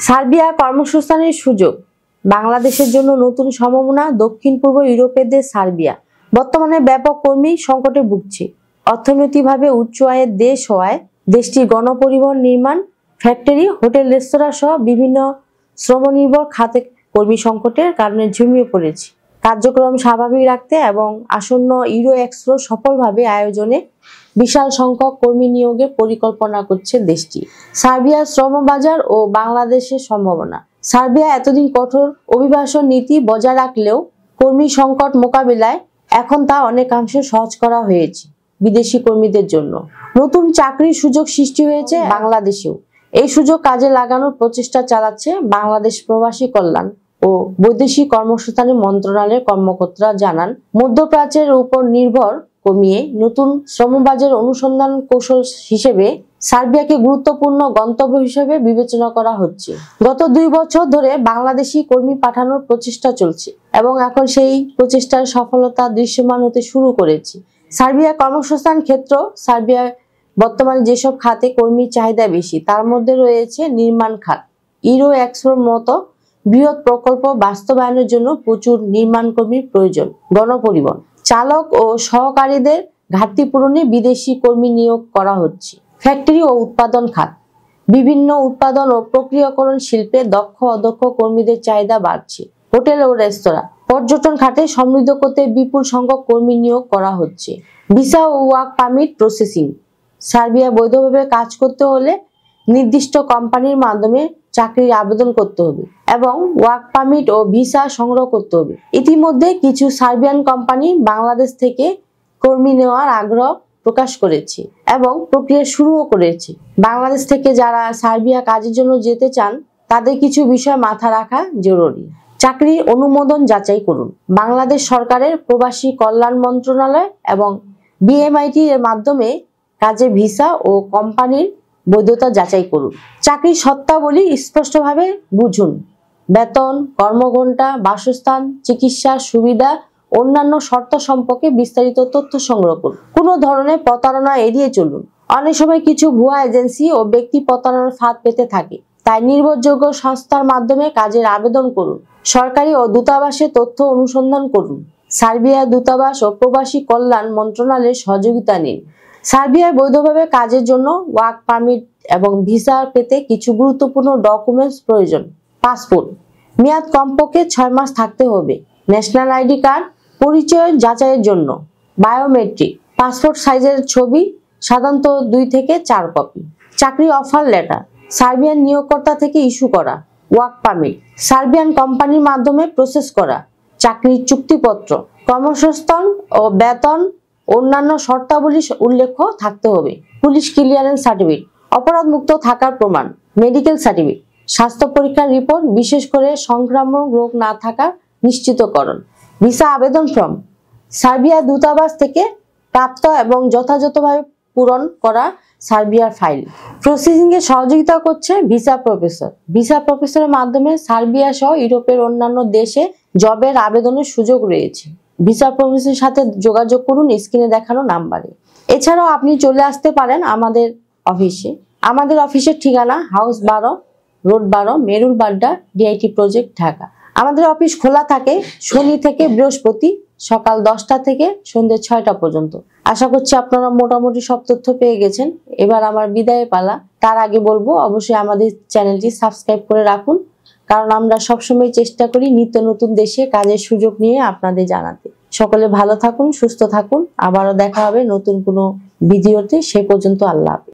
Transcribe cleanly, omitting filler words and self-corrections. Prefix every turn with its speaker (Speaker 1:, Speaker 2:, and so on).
Speaker 1: Serbia কর্মসংস্থানের সুযোগ, বাংলাদেশের জন্য নতুন সম্ভাবনা। দক্ষিণ পূর্ব ইউরোপের দেশ সার্বিয়া বর্তমানে ব্যাপক কর্মী সংকটে ভুগছে। অর্থনৈতিকভাবে উচ্চ আয়ের দেশ হওয়ায় দেশটির গণপরিবহন, নির্মাণ, ফ্যাক্টরি, হোটেল, রেস্তোরাঁ সহ বিভিন্ন শ্রমনির্ভর খাতে কর্মী সংকটের কারণে ঝুমিয়ে পড়েছে। কার্যক্রম স্বাভাবিক রাখতে এবং আসন্ন ইউরো এক্সপো সফলভাবে আয়োজনে বিশাল সংখ্যক কর্মী নিয়োগের পরিকল্পনা করছে দেশটি। সার্বিয়ার শ্রমবাজার ও বাংলাদেশের সম্ভাবনা। সার্বিয়া এতদিন কঠোর অভিবাসন নীতি বজায় রাখলেও কর্মী সংকট মোকাবিলায় এখন তা অনেকাংশে সহজ করা হয়েছে বিদেশি কর্মীদের জন্য। নতুন চাকরির সুযোগ সৃষ্টি হয়েছে বাংলাদেশেও। এই সুযোগ কাজে লাগানোর প্রচেষ্টা চালাচ্ছে বাংলাদেশ প্রবাসী কল্যাণ ও বৈদেশিক কর্মসংস্থান মন্ত্রণালয়ের কর্মকর্তারা জানান, মধ্যপ্রাচ্যের উপর নির্ভর কমিয়ে নতুন শ্রমবাজার অনুসন্ধান কৌশল হিসেবে সার্বিয়াকে গুরুত্বপূর্ণ গন্তব্য হিসেবে বিবেচনা করা হচ্ছে। গত 2 বছর ধরে বাংলাদেশি কর্মী পাঠানোর প্রচেষ্টা চলছে এবং এখন সেই প্রচেষ্টার সফলতা দৃশ্যমান হতে শুরু করেছে। সার্বিয়া কর্মসংস্থান ক্ষেত্র। সার্বিয়া বর্তমানে যেসব খাতে কর্মীর চাহিদা বেশি তার মধ্যে রয়েছে নির্মাণ খাত। ইউরো এক্সপোর মতো বৃহৎ প্রকল্প বাস্তবায়নের জন্য প্রচুর নির্মাণ কর্মীর প্রয়োজন। গণপরিবহন, চালক ও সহকারীদের ঘাটতি পূরণে বিদেশি কর্মী নিয়োগ করা হচ্ছে। ফ্যাক্টরি ও উৎপাদন খাত, বিভিন্ন উৎপাদন ও প্রক্রিয়াকরণ শিল্পে দক্ষ অদক্ষ কর্মীদের চাহিদা বাড়ছে। হোটেল ও রেস্তোরাঁ, পর্যটন খাতে সমৃদ্ধ করতে বিপুল সংখ্যক কর্মী নিয়োগ করা হচ্ছে। ভিসা ও ওয়ার্ক পারমিট প্রসেসিং, সার্বিয়া বৈধভাবে কাজ করতে হলে নির্দিষ্ট কোম্পানির মাধ্যমে চাকরির আবেদন করতে হবে এবং ওয়ার্ক পারমিট ও ভিসা সংগ্রহ করতে হবে। ইতিমধ্যে কিছু সার্বিয়ান কোম্পানি বাংলাদেশ থেকে কর্মী নেওয়ার আগ্রহ প্রকাশ করেছে এবং প্রক্রিয়া শুরুও করেছে। বাংলাদেশ থেকে যারা সার্বিয়া কাজের জন্য যেতে চান তাদের কিছু বিষয় মাথায় রাখা জরুরি। চাকরির অনুমোদন যাচাই করুন। বাংলাদেশ সরকারের প্রবাসী কল্যাণ মন্ত্রণালয় এবং বিএমআইটি এর মাধ্যমে কাজে ভিসা ও কোম্পানির বৈধতা যাচাই করুন। চাকরির শর্তাবলী স্পষ্টভাবে বুঝুন। বেতন, কর্মঘণ্টা, বাসস্থান, চিকিৎসা সুবিধা, অন্যান্য শর্ত সম্পর্কে বিস্তারিত তথ্য সংগ্রহ করুন। কোনো ধরনের প্রতারণা এড়িয়ে চলুন। অনেক সময় কিছু ভুয়া এজেন্সি ও ব্যক্তি প্রতারণার ফাঁদ পেতে থাকে, তাই নির্ভরযোগ্য সংস্থার মাধ্যমে কাজের আবেদন করুন। সরকারি ও দূতাবাসে তথ্য অনুসন্ধান করুন। সার্বিয়া দূতাবাস ও প্রবাসী কল্যাণ মন্ত্রণালয়ের সহযোগিতা নিন। সার্বিয়ায় বৈধভাবে কাজের জন্য ওয়ার্ক পারমিট এবং ভিসা পেতে কিছু গুরুত্বপূর্ণ ডকুমেন্টস প্রয়োজন। পাসপোর্ট, মেয়াদ কমপক্ষে 6 মাস থাকতে হবে। ন্যাশনাল আইডি কার্ড, পরিচয় যাচাইয়ের জন্য। বায়োমেট্রিক, পাসপোর্ট সাইজের ছবি, সাধারণত 2 থেকে 4 কপি। চাকরি অফার লেটার, সার্বিয়ান নিয়োগকর্তা থেকে ইস্যু করা। ওয়ার্ক পারমিট, সার্বিয়ান কোম্পানির মাধ্যমে প্রসেস করা। চাকরির চুক্তিপত্র, কর্মসংস্থান ও বেতন, অন্যান্য শর্তাবলী উল্লেখ থাকতে হবে। পুলিশ ক্লিয়ারেন্স সার্টিফিকেট, অপরাধমুক্ত থাকার প্রমাণ। মেডিকেল সার্টিফিকেট, স্বাস্থ্য পরীক্ষার রিপোর্ট, বিশেষ করে সংক্রামক রোগ না থাকা নিশ্চিতকরণ। ভিসা আবেদন ফর্ম, সার্বিয়া দূতাবাস থেকে প্রাপ্ত এবং যথাযথভাবে পূরণ করা সার্বিয়ার ফাইল। প্রসেসিং এ সহযোগিতা করছে ভিসা প্রফেসর। ভিসা প্রফেসরের মাধ্যমে সার্বিয়া সহ ইউরোপের অন্যান্য দেশে জবের আবেদনের সুযোগ রয়েছে। ভিসা প্রফেসরের সাথে যোগাযোগ করুন স্ক্রিনে দেখানো নাম্বারে। এছাড়াও আপনি চলে আসতে পারেন আমাদের অফিসে। আমাদের অফিসের ঠিকানা house 12, road 12, Merul Badda, DIT project, Dhaka. আমাদের অফিস খোলা থাকে শনি থেকে বৃহস্পতি সকাল 10টা থেকে সন্ধ্যে 6টা পর্যন্ত। আশা করছি আপনারা মোটামুটি সব তথ্য পেয়ে গেছেন। এবার আমার বিদায় পালা। তার আগে বলবো অবশ্যই আমাদের চ্যানেলটি সাবস্ক্রাইব করে রাখুন, কারণ আমরা সবসময় চেষ্টা করি নিত্য নতুন দেশে কাজের সুযোগ নিয়ে আপনাদের জানাতে। সকলে ভালো থাকুন, সুস্থ থাকুন। আবারও দেখা হবে নতুন কোনো ভিডিওতে। সে পর্যন্ত আল্লাহ হাফেজ।